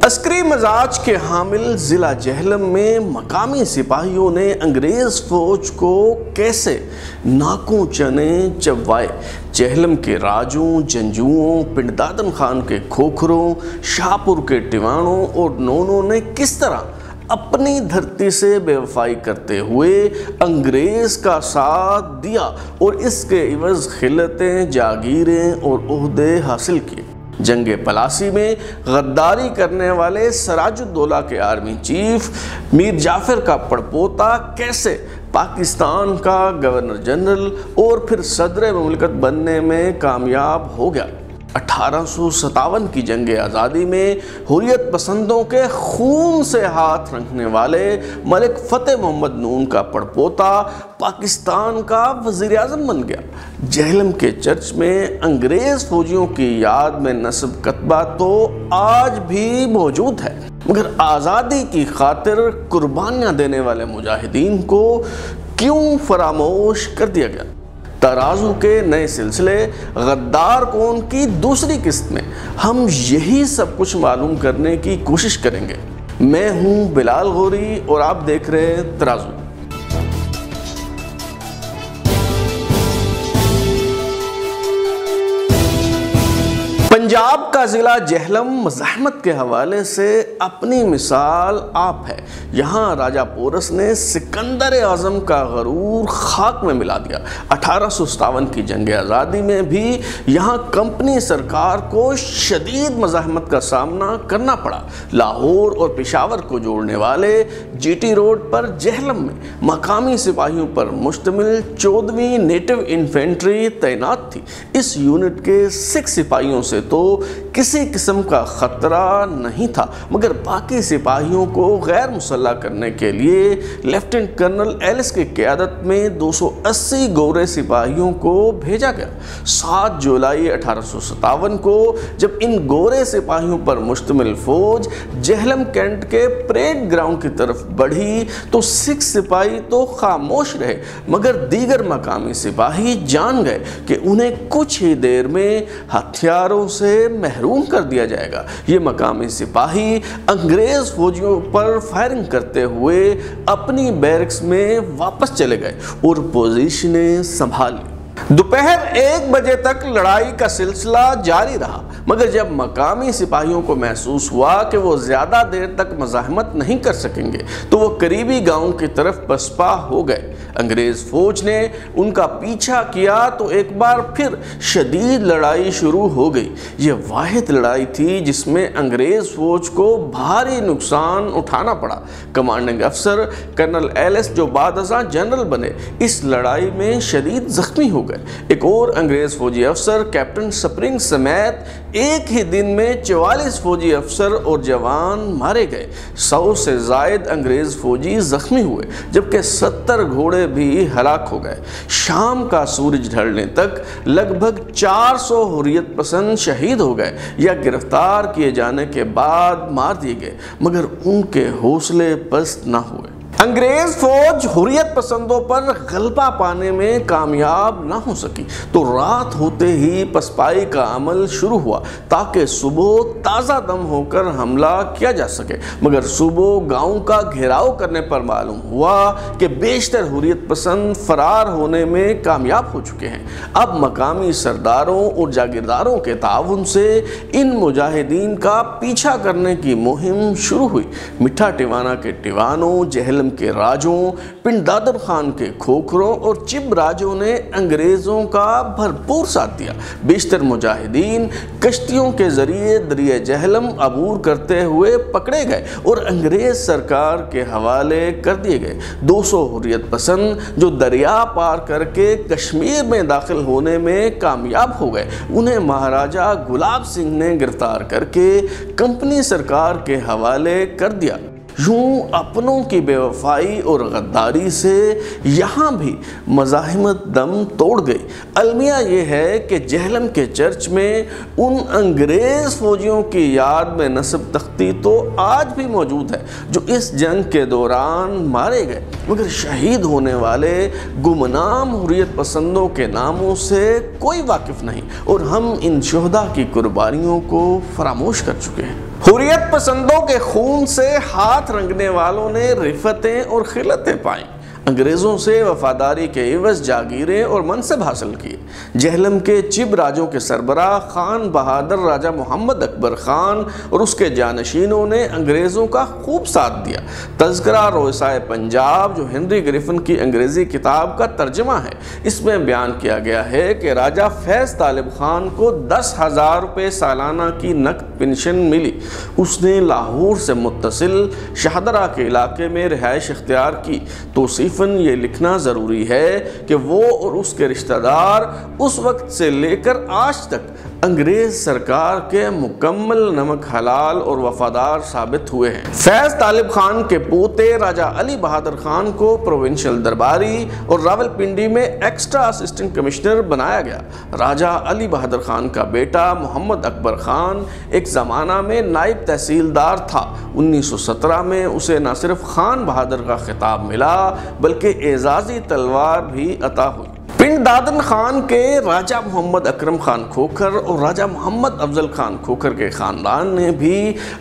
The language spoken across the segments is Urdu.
عسکری مزاج کے حامل ضلع جہلم میں مقامی سپاہیوں نے انگریز فوج کو کیسے ناکوں چنے چبوائے۔ جہلم کے راجوں، جنجوؤں، پنڈ دادن خان کے کھوکھروں، شاہپور کے ٹیوانوں اور نونوں نے کس طرح اپنی دھرتی سے بے وفائی کرتے ہوئے انگریز کا ساتھ دیا اور اس کے عوض خلعتیں، جاگیریں اور عہدے حاصل کیے۔ جنگ پلاسی میں غداری کرنے والے سراج الدولہ کے آرمی چیف میر جعفر کا پڑپوتا کیسے پاکستان کا گورنر جنرل اور پھر صدر مملکت بننے میں کامیاب ہو گیا۔ 1857 کی جنگ آزادی میں حریت پسندوں کے خون سے ہاتھ رنگنے والے ملک فتح محمد نون کا پڑپوتا پاکستان کا وزیر اعظم بن گیا۔ جہلم کے چرچ میں انگریز فوجیوں کی یاد میں نصب کتبہ تو آج بھی موجود ہے، مگر آزادی کی خاطر قربانیاں دینے والے مجاہدین کو کیوں فراموش کر دیا گیا؟ ترازو کے نئے سلسلے غدار کون کی دوسری قسط میں ہم یہی سب کچھ معلوم کرنے کی کوشش کریں گے۔ میں ہوں بلال غوری اور آپ دیکھ رہے ہیں ترازو۔ پنجاب کا ضلع جہلم مزاحمت کے حوالے سے اپنی مثال آپ ہے۔ یہاں راجہ پورس نے سکندر اعظم کا غرور خاک میں ملا دیا۔ 1857 کی جنگ آزادی میں بھی یہاں کمپنی سرکار کو شدید مزاحمت کا سامنا کرنا پڑا۔ لاہور اور پشاور کو جوڑنے والے جی ٹی روڈ پر جہلم میں مقامی سپاہیوں پر مشتمل 14ویں نیٹو انفینٹری تعینات تھی۔ اس یونٹ کے 6 سپاہیوں سے تو کسی قسم کا خطرہ نہیں تھا، مگر باقی سپاہیوں کو غیر مسلح کرنے کے لیے لیفٹیننٹ کرنل ایلس کی قیادت میں 280 گورے سپاہیوں کو بھیجا گیا۔ 7 جولائی 1857 کو جب ان گورے سپاہیوں پر مشتمل فوج جہلم کینٹ کے پریڈ گراؤنڈ کی طرف بڑھی تو 6 سپاہی تو خاموش رہے، مگر دیگر مقامی سپاہی جان گئے کہ انہیں کچھ ہی دیر میں ہتھیاروں سے محروم کر دیا جائے گا۔ یہ مقامی سپاہی انگریز فوجیوں پر فائرنگ کرتے ہوئے اپنی بیرکس میں واپس چلے گئے اور پوزیشنیں سنبھال لی۔ دوپہر 1 بجے تک لڑائی کا سلسلہ جاری رہا، مگر جب مقامی سپاہیوں کو محسوس ہوا کہ وہ زیادہ دیر تک مزاحمت نہیں کر سکیں گے تو وہ قریبی گاؤں کی طرف پسپا ہو گئے۔ انگریز فوج نے ان کا پیچھا کیا تو ایک بار پھر شدید لڑائی شروع ہو گئی۔ یہ واحد لڑائی تھی جس میں انگریز فوج کو بھاری نقصان اٹھانا پڑا۔ کمانڈنگ افسر کرنل ایلس جو بعد ازاں جنرل بنے، اس لڑائی میں شدید زخمی ہو گئے۔ ایک اور انگریز فوجی افسر کیپٹن سپرنگ سمیت ایک ہی دن میں 44 فوجی افسر اور جوان مارے گئے۔ 100 سے زائد انگریز فوجی زخمی ہوئے، جبکہ 70 گھوڑے بھی ہلاک ہو گئے۔ شام کا سورج ڈھلنے تک لگ بھگ 400 حریت پسند شہید ہو گئے یا گرفتار کیے جانے کے بعد مار دیے گئے، مگر ان کے حوصلے پست نہ ہوئے۔ انگریز فوج حریت پسندوں پر غلبہ پانے میں کامیاب نہ ہو سکی تو رات ہوتے ہی پسپائی کا عمل شروع ہوا تاکہ صبح تازہ دم ہو کر حملہ کیا جا سکے، مگر صبح گاؤں کا گھیراؤ کرنے پر معلوم ہوا کہ بیشتر حریت پسند فرار ہونے میں کامیاب ہو چکے ہیں۔ اب مقامی سرداروں اور جاگیرداروں کے تعاون سے ان مجاہدین کا پیچھا کرنے کی مہم شروع ہوئی۔ مٹھا ٹیوانہ کے ٹیوانوں، جہلم کے راجوں، پنڈ دادن خان کے کھوکھروں اور چب راجوں نے انگریزوں کا بھرپور ساتھ دیا۔ بیشتر مجاہدین کشتیوں کے ذریعے دریائے جہلم عبور کرتے ہوئے پکڑے گئے اور انگریز سرکار کے حوالے کر دیے گئے۔ 200 حریت پسند جو دریا پار کر کے کشمیر میں داخل ہونے میں کامیاب ہو گئے، انہیں مہاراجہ گلاب سنگھ نے گرفتار کر کے کمپنی سرکار کے حوالے کر دیا۔ یوں اپنوں کی بے وفائی اور غداری سے یہاں بھی مزاحمت دم توڑ گئی۔ المیہ یہ ہے کہ جہلم کے چرچ میں ان انگریز فوجیوں کی یاد میں نصب تختی تو آج بھی موجود ہے جو اس جنگ کے دوران مارے گئے، مگر شہید ہونے والے گمنام حریت پسندوں کے ناموں سے کوئی واقف نہیں، اور ہم ان شہداء کی قربانیوں کو فراموش کر چکے ہیں۔ حریت پسندوں کے خون سے ہاتھ رنگنے والوں نے رفتیں اور خلتیں پائیں، انگریزوں سے وفاداری کے عوض جاگیریں اور منصب حاصل کیے۔ جہلم کے چب راجوں کے سربراہ خان بہادر راجہ محمد اکبر خان اور اس کے جانشینوں نے انگریزوں کا خوب ساتھ دیا۔ تذکرہ رؤسائے پنجاب، جو ہنری گریفن کی انگریزی کتاب کا ترجمہ ہے، اس میں بیان کیا گیا ہے کہ راجہ فیض طالب خان کو 10,000 روپے سالانہ کی نقد پنشن ملی۔ اس نے لاہور سے متصل شاہدرہ کے علاقے میں رہائش اختیار کی۔ توصیفاً یہ لکھنا ضروری ہے کہ وہ اور اس کے رشتہ دار اس وقت سے لے کر آج تک انگریز سرکار کے مکمل نمک حلال اور وفادار ثابت ہوئے ہیں۔ فیض طالب خان کے پوتے راجہ علی بہادر خان کو پروونشل درباری اور راولپنڈی میں ایکسٹرا اسسٹنٹ کمشنر بنایا گیا۔ راجہ علی بہادر خان کا بیٹا محمد اکبر خان ایک زمانہ میں نائب تحصیلدار تھا۔ 1917 میں اسے نہ صرف خان بہادر کا خطاب ملا بلکہ اعزازی تلوار بھی عطا ہوئی۔ پنڈ دادن خان کے راجہ محمد اکرم خان کھوکھر اور راجہ محمد افضل خان کھوکھر کے خاندان نے بھی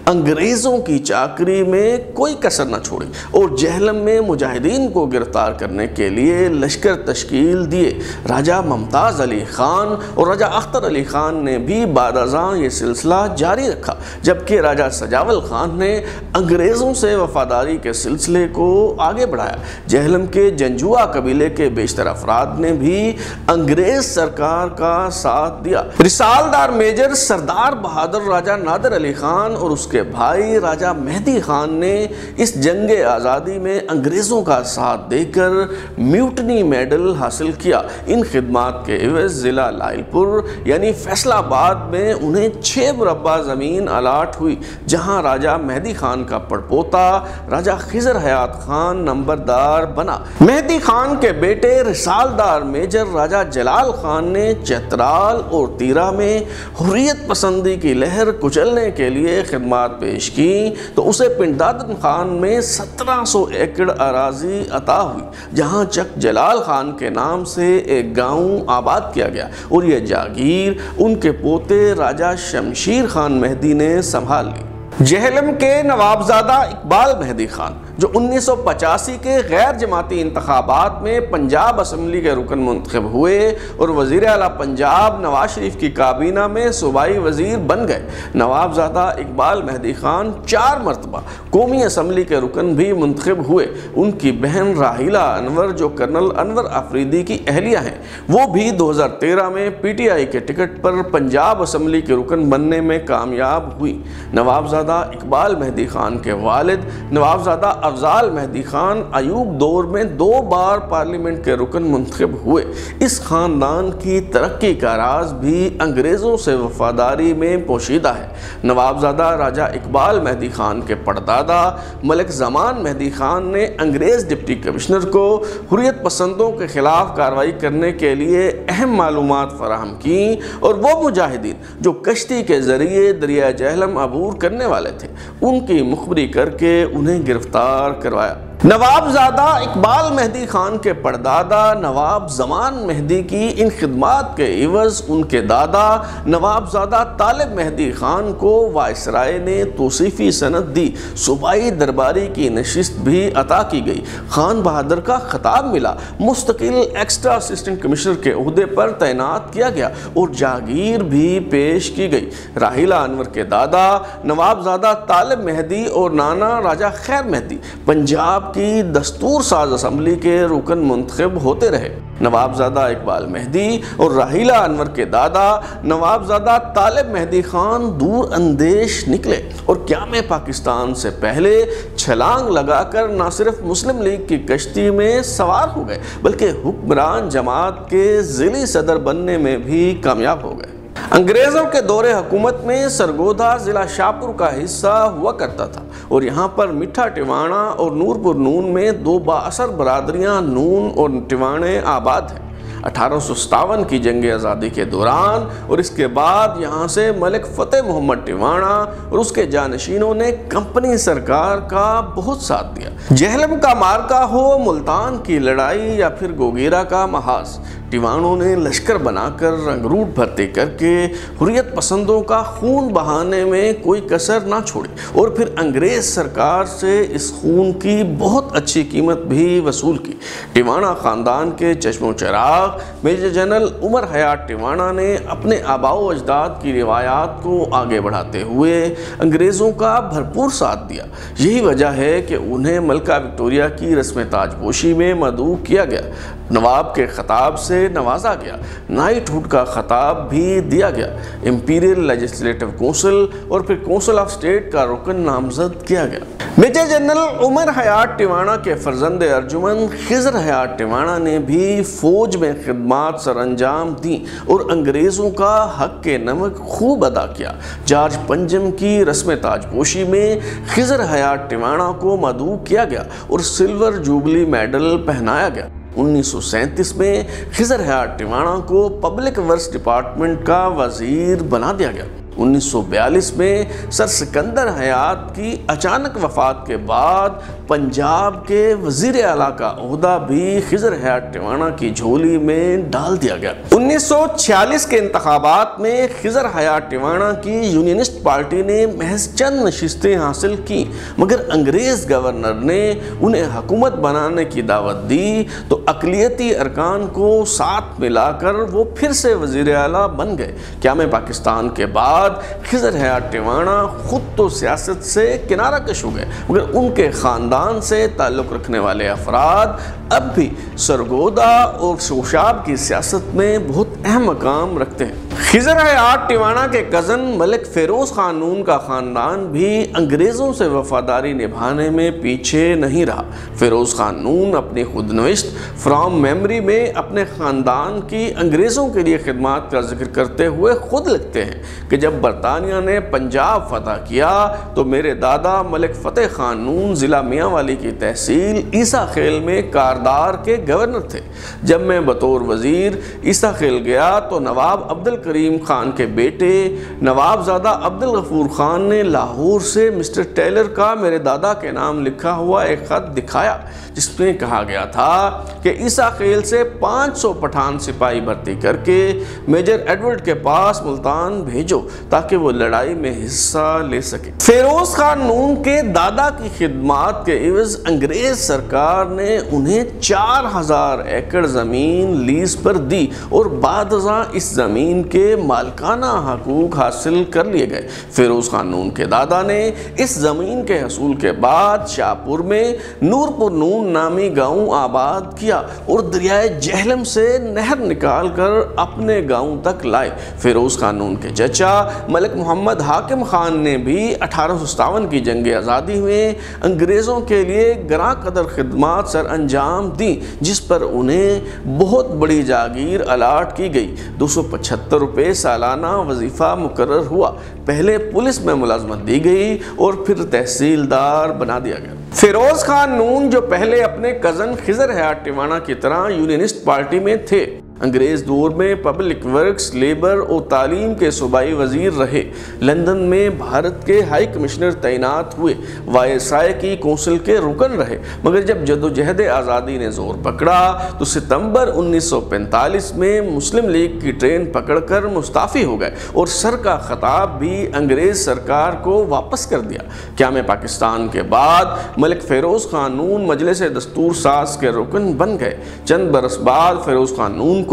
انگریزوں کی چاکری میں کوئی کسر نہ چھوڑی اور جہلم میں مجاہدین کو گرفتار کرنے کے لیے لشکر تشکیل دیے۔ راجہ ممتاز علی خان اور راجہ اختر علی خان نے بھی بعد ازاں یہ سلسلہ جاری رکھا، جبکہ راجہ سجاول خان نے انگریزوں سے وفاداری کے سلسلے کو آگے بڑھایا۔ جہلم کے جنجوا قبیلے کے بیشتر افراد نے بھی انگریز سرکار کا ساتھ دیا۔ رسالدار میجر سردار بہادر راجہ نادر علی خان اور اس کے بھائی راجہ مہدی خان نے اس جنگ آزادی میں انگریزوں کا ساتھ دے کر میوٹنی میڈل حاصل کیا۔ ان خدمات کے عوض ضلع لائل پور یعنی فیصل آباد میں انہیں 6 مربع زمین الاٹ ہوئی، جہاں راجہ مہدی خان کا پڑپوتا راجہ خضر حیات خان نمبردار بنا۔ مہدی خان کے بیٹے رسالدار میجر راجہ جلال خان نے چترال اور تیرا میں حریت پسندی کی لہر کچلنے کے لیے خدمات پیش کی تو اسے پنڈ دادن خان میں 1700 ایکڑ اراضی عطا ہوئی، جہاں چک جلال خان کے نام سے ایک گاؤں آباد کیا گیا اور یہ جاگیر ان کے پوتے راجہ شمشیر خان مہدی نے سنبھال لی۔ جہلم کے نوابزادہ اقبال مہدی خان، جو 1985 کے غیر جماعتی انتخابات میں پنجاب اسمبلی کے رکن منتخب ہوئے اور وزیر اعلیٰ پنجاب نواز شریف کی کابینہ میں صوبائی وزیر بن گئے۔ نوابزادہ اقبال مہدی خان 4 مرتبہ قومی اسمبلی کے رکن بھی منتخب ہوئے۔ ان کی بہن راحیلہ انور، جو کرنل انور آفریدی کی اہلیہ ہیں، وہ بھی 2013 میں پی ٹی آئی کے ٹکٹ پر پنجاب اسمبلی کے رکن بننے میں کامیاب ہوئی۔ نوابزادہ اقبال مہدی خان کے والد نوابزادہ افضال مہدی خان ایوب دور میں 2 بار پارلیمنٹ کے رکن منتخب ہوئے۔ اس خاندان کی ترقی کا راز بھی انگریزوں سے وفاداری میں پوشیدہ ہے۔ نوابزادہ راجہ اقبال مہدی خان کے پردادا ملک زمان مہدی خان نے انگریز ڈپٹی کمشنر کو حریت پسندوں کے خلاف کارروائی کرنے کے لیے اہم معلومات فراہم کی اور وہ مجاہدین جو کشتی کے ذریعے دریائے جہلم عبور کرنے والے تھے، ان کی مخبری کر کے انہیں گرفتار کروایا۔ نوابزادہ اقبال مہدی خان کے پردادا نواب زمان مہدی کی ان خدمات کے عوض ان کے دادا نوابزادہ طالب مہدی خان کو وائسرائے نے توصیفی سند دی، صوبائی درباری کی نشست بھی عطا کی گئی، خان بہادر کا خطاب ملا، مستقل ایکسٹرا اسسٹنٹ کمشنر کے عہدے پر تعینات کیا گیا اور جاگیر بھی پیش کی گئی۔ راحیلہ انور کے دادا نوابزادہ طالب مہدی اور نانا راجہ خیر مہدی پنجاب کی دستور ساز اسمبلی کے رکن منتخب ہوتے رہے۔ نوابزادہ اقبال مہدی اور راحیلہ انور کے دادا نوابزادہ طالب مہدی خان دور اندیش نکلے اور قیام پاکستان سے پہلے چھلانگ لگا کر نہ صرف مسلم لیگ کی کشتی میں سوار ہو گئے بلکہ حکمران جماعت کے ضلعی صدر بننے میں بھی کامیاب ہو گئے۔ انگریزوں کے دور حکومت میں سرگودا ضلع شاہپور کا حصہ ہوا کرتا تھا اور یہاں پر مٹھا ٹیوانا اور نورپور نون میں 2 بااثر برادریاں نون اور ٹیوانے آباد ہیں۔ 1857 کی جنگ آزادی کے دوران اور اس کے بعد یہاں سے ملک فتح محمد ٹیوانا اور اس کے جانشینوں نے کمپنی سرکار کا بہت ساتھ دیا۔ جہلم کا مارکا ہو، ملتان کی لڑائی یا پھر گوگیرا کا محاذ، ٹیوانوں نے لشکر بنا کر رنگروٹ بھرتی کر کے حریت پسندوں کا خون بہانے میں کوئی کسر نہ چھوڑی اور پھر انگریز سرکار سے اس خون کی بہت اچھی قیمت بھی وصول کی۔ ٹیوانا خاندان کے چشم و چراغ میجر جنرل عمر حیات ٹیوانا نے اپنے آباء و اجداد کی روایات کو آگے بڑھاتے ہوئے انگریزوں کا بھرپور ساتھ دیا۔ یہی وجہ ہے کہ انہیں ملکہ وکٹوریہ کی رسم تاج پوشی میں مدعو کیا گیا، نواب کے خطاب سے نوازا گیا، نائٹ ہوڈ کا خطاب بھی دیا گیا، امپیریل لیجسلیٹو کونسل اور پھر کونسل آف اسٹیٹ کا رکن نامزد کیا گیا۔ میجر جنرل عمر حیات ٹیوانا کے فرزند ارجمند خضر حیات ٹیوانا نے بھی فوج میں خدمات سر انجام دیں اور انگریزوں کا حق کے نمک خوب ادا کیا۔ جارج پنجم کی رسم تاج پوشی میں خضر حیات ٹیوانا کو مدعو کیا گیا اور سلور جوبلی میڈل پہنایا گیا۔ 1937 میں خضر حیات ٹیوانا کو پبلک ورکس ڈپارٹمنٹ کا وزیر بنا دیا گیا۔ 1942 میں سر سکندر حیات کی اچانک وفات کے بعد پنجاب کے وزیر اعلیٰ کا عہدہ بھی خضر حیات ٹیوانا کی جھولی میں ڈال دیا گیا۔ 1946 کے انتخابات میں خضر حیات ٹیوانا کی یونینسٹ پارٹی نے محض چند نشستیں حاصل کی، مگر انگریز گورنر نے انہیں حکومت بنانے کی دعوت دی تو اقلیتی ارکان کو ساتھ ملا کر وہ پھر سے وزیر اعلیٰ بن گئے۔ قیام پاکستان کے بعد خضر حیات ٹیوانا خود تو سیاست سے کنارہ کش ہو گئے، مگر ان کے خاندان سے تعلق رکھنے والے افراد اب بھی سرگودا اور شوشاب کی سیاست میں بہت اہم مقام رکھتے ہیں۔ خضر حیات ٹیوانا کے کزن ملک فیروز خان نون کا خاندان بھی انگریزوں سے وفاداری نبھانے میں پیچھے نہیں رہا۔ فیروز خان نون اپنی خود نوشت فرام میموری میں اپنے خاندان کی انگریزوں کے لیے خدمات کا ذکر کرتے ہوئے خود لکھتے ہیں کہ جب برطانیہ نے پنجاب فتح کیا تو میرے دادا ملک فتح خان نون ضلع میاں والی کی تحصیل عیسیٰ خیل میں کاردار کے گورنر تھے۔ جب میں بطور وزیر عیسیٰ خیل گیا تو نواب عبد الکریم خان کے بیٹے نواب زادہ عبد الغفور خان نے لاہور سے مسٹر ٹیلر کا میرے دادا کے نام لکھا ہوا ایک خط دکھایا، جس میں کہا گیا تھا کہ عیسیٰ خیل سے 500 پٹھان سپاہی بھرتی کر کے میجر ایڈورڈ کے پاس ملتان بھیجو تاکہ وہ لڑائی میں حصہ لے سکے۔ فیروز خان نون کے دادا کی خدمات کے عوض انگریز سرکار نے انہیں 4000 ایکڑ زمین لیز پر دی اور بعد ازاں اس زمین کے مالکانہ حقوق حاصل کر لیے گئے۔ فیروز خان نون کے دادا نے اس زمین کے حصول کے بعد شاہپور میں نورپور نون نامی گاؤں آباد کیا اور دریائے جہلم سے نہر نکال کر اپنے گاؤں تک لائے۔ فیروز خان نون کے چچا ملک محمد حاکم خان نے بھی 1857 کی جنگ آزادی میں انگریزوں کے لیے گراں قدر خدمات سر انجام دی، جس پر انہیں بہت بڑی جاگیر الاٹ کی گئی۔ 275 روپے سالانہ وظیفہ مقرر ہوا، پہلے پولیس میں ملازمت دی گئی اور پھر تحصیلدار بنا دیا گیا۔ فیروز خان نون جو پہلے اپنے کزن خضر حیات ٹیوانا کی طرح یونینسٹ پارٹی میں تھے، انگریز دور میں پبلک ورکس، لیبر اور تعلیم کے صوبائی وزیر رہے، لندن میں بھارت کے ہائی کمشنر تعینات ہوئے، وائسرائے کی کونسل کے رکن رہے، مگر جب جدوجہد آزادی نے زور پکڑا تو ستمبر 1945 میں مسلم لیگ کی ٹرین پکڑ کر مستعفی ہو گئے اور سر کا خطاب بھی انگریز سرکار کو واپس کر دیا۔ قیام پاکستان کے بعد ملک فیروز خان نون مجلس دستور ساز کے رکن بن گئے۔ چند برس بعد فیروز خان نون کو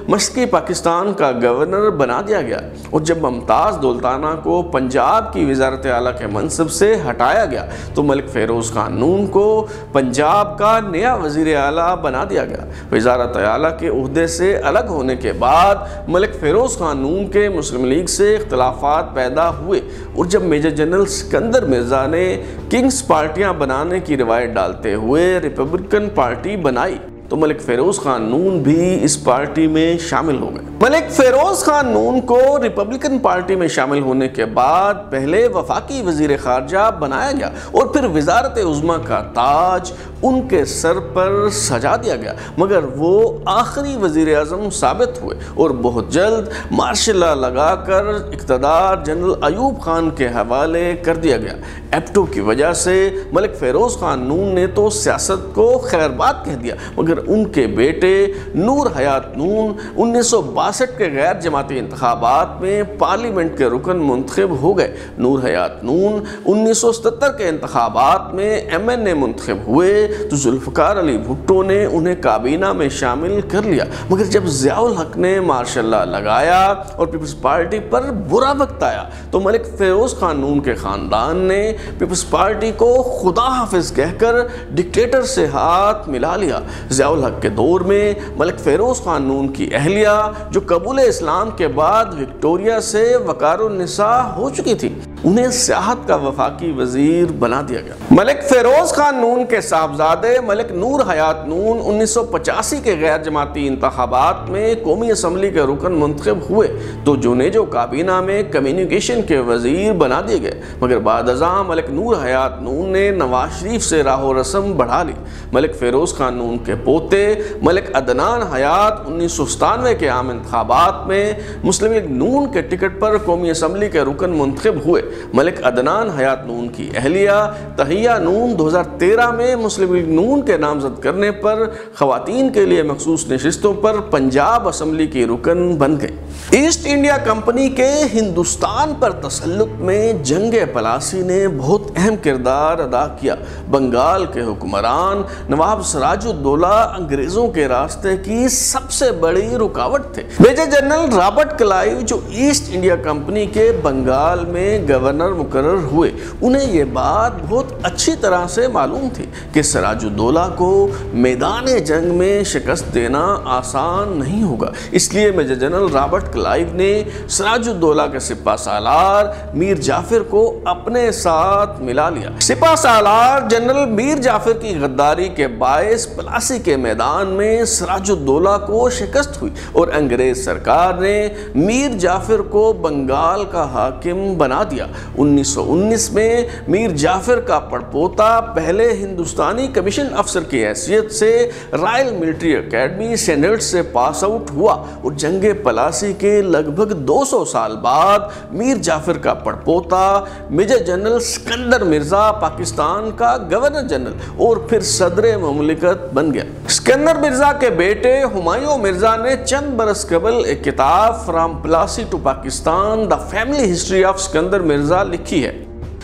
مشرقی پاکستان کا گورنر بنا دیا گیا اور جب ممتاز دولتانہ کو پنجاب کی وزارت اعلیٰ کے منصب سے ہٹایا گیا تو ملک فیروز خان نون کو پنجاب کا نیا وزیر اعلیٰ بنا دیا گیا۔ وزارت اعلیٰ کے عہدے سے الگ ہونے کے بعد ملک فیروز خان نون کے مسلم لیگ سے اختلافات پیدا ہوئے اور جب میجر جنرل سکندر مرزا نے کنگز پارٹیاں بنانے کی روایت ڈالتے ہوئے ریپبلکن پارٹی بنائی تو ملک فیروز خان نون بھی اس پارٹی میں شامل ہو گئے۔ ملک فیروز خان نون کو ریپبلکن پارٹی میں شامل ہونے کے بعد پہلے وفاقی وزیر خارجہ بنایا گیا اور پھر وزارت عظمیٰ کا تاج ان کے سر پر سجا دیا گیا، مگر وہ آخری وزیر اعظم ثابت ہوئے اور بہت جلد مارشل لا لگا کر اقتدار جنرل ایوب خان کے حوالے کر دیا گیا۔ ایپٹو کی وجہ سے ملک فیروز خان نون نے تو سیاست کو خیر بات کہہ دیا، مگر ان کے بیٹے نور حیات نون 1962 کے غیر جماعتی انتخابات میں پارلیمنٹ کے رکن منتخب ہو گئے۔ نور حیات نون 1977 کے انتخابات میں MNA منتخب ہوئے تو ذوالفقار علی بھٹو نے انہیں کابینہ میں شامل کر لیا، مگر جب ضیاء الحق نے مارشاء اللہ لگایا اور پیپلز پارٹی پر برا وقت آیا تو ملک فیروز خان نون کے خاندان نے پیپلز پارٹی کو خدا حافظ کہہ کر ڈکٹیٹر سے ہاتھ ملا لیا۔ ضیاء الحق کے دور میں ملک فیروز خان نون کی اہلیہ جو قبول اسلام کے بعد وکٹوریہ سے وقار النساء ہو چکی تھی، انہیں سیاحت کا وفاقی وزیر بنا دیا گیا۔ ملک فیروز خان نون کے صاحبزادے ملک نور حیات نون 1985 کے غیر جماعتی انتخابات میں قومی اسمبلی کے رکن منتخب ہوئے تو جونیجو کابینہ میں کمیونیکیشن کے وزیر بنا دیے گئے، مگر بعد ازاں ملک نور حیات نون نے نواز شریف سے راہ و رسم بڑھا لی۔ ملک فیروز خان نون کے پوتے ملک عدنان حیات 1997 کے عام انتخابات میں مسلم لیگ نون کے ٹکٹ پر قومی اسمبلی کے رکن منتخب ہوئے۔ ملک عدنان حیات نون کی اہلیہ تہیہ نون 2013 میں مسلم لیگ نون کے نامزد کرنے پر خواتین کے لیے مخصوص نشستوں پر پنجاب اسمبلی کی رکن بن گئی۔ ایسٹ انڈیا کمپنی کے ہندوستان پر تسلط میں جنگ پلاسی نے بہت اہم کردار ادا کیا۔ بنگال کے حکمران نواب سراج الدولہ انگریزوں کے راستے کی سب سے بڑی رکاوٹ تھے۔ میجر جنرل رابرٹ کلائیو جو ایسٹ انڈیا کمپنی کے بنگال میں گورنر مقرر ہوئے، انہیں یہ بات بہت اچھی طرح سے معلوم تھی کہ سراج الدولہ کو میدان جنگ میں شکست دینا آسان نہیں ہوگا، اس لیے میجر جنرل رابرٹ کلائیو نے سراج الدولہ کے سپہ سالار میر جعفر کو اپنے ساتھ ملا لیا۔ سپہ سالار جنرل میر جعفر کی غداری کے باعث پلاسی کے میدان میں سراج الدولہ کو شکست ہوئی اور انگریز سرکار نے میر جعفر کو بنگال کا حاکم بنا دیا۔ 1919 میں میر جعفر کا پڑپوتا پہلے ہندوستانی کمیشن افسر کی حیثیت سے رائل ملٹری اکیڈمی سینٹ سے پاس آؤٹ ہوا اور جنگ پلاسی کے لگ بھگ 200 سال بعد میر جعفر کا پڑپوتا میجر جنرل سکندر مرزا پاکستان کا گورنر جنرل اور پھر صدر مملکت بن گیا۔ سکندر مرزا کے بیٹے ہمایوں مرزا نے چند برس قبل ایک کتاب from Plassey to Pakistan the family history of Sikandar Mirza لکھی ہے۔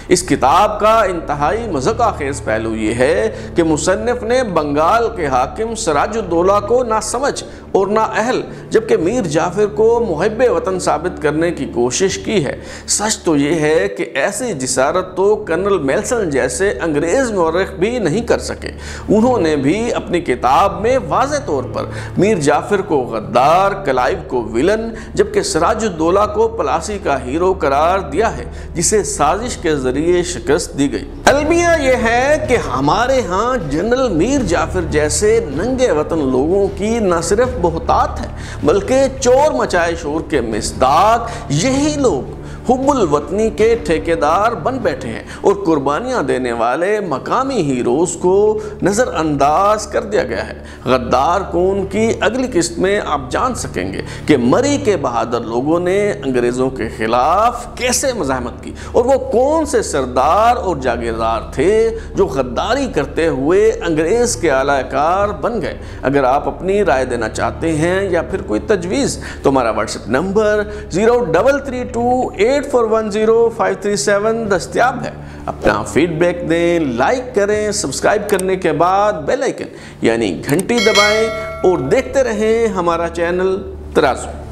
اس کتاب کا انتہائی مضحکہ خیز پہلو یہ ہے کہ مصنف نے بنگال کے حاکم سراج الدولہ کو نہ سمجھ اور نہ اہل جبکہ میر جعفر کو محب وطن ثابت کرنے کی کوشش کی ہے۔ سچ تو یہ ہے کہ ایسی جسارت تو کرنل میلسن جیسے انگریز مورخ بھی نہیں کر سکے۔ انہوں نے بھی اپنی کتاب میں واضح طور پر میر جعفر کو غدار، کلائیو کو ویلن جبکہ سراج الدولہ کو پلاسی کا ہیرو قرار دیا ہے جسے سازش کے ذریعے شکست دی گئی۔ المیہ یہ ہے کہ ہمارے ہاں جنرل میر جعفر جیسے ننگے وطن لوگوں کی نہ صرف بہتات ہے بلکہ چور مچائے شور کے مصداق یہی لوگ حب الوطنی کے ٹھیکیدار بن بیٹھے ہیں اور قربانیاں دینے والے مقامی ہیروز کو نظر انداز کر دیا گیا ہے۔ غدار کون کی اگلی قسط میں آپ جان سکیں گے کہ مری کے بہادر لوگوں نے انگریزوں کے خلاف کیسے مزاحمت کی اور وہ کون سے سردار اور جاگیردار تھے جو غداری کرتے ہوئے انگریز کے اعلی کار بن گئے۔ اگر آپ اپنی رائے دینا چاہتے ہیں یا پھر کوئی تجویز تو ہمارا واٹس ایپ نمبر 03328410-537 دستیاب ہے۔ اپنا فیڈ بیک دیں، لائک کریں، سبسکرائب کرنے کے بعد بیل آئیکن یعنی گھنٹی دبائیں اور دیکھتے رہیں ہمارا چینل ترازو۔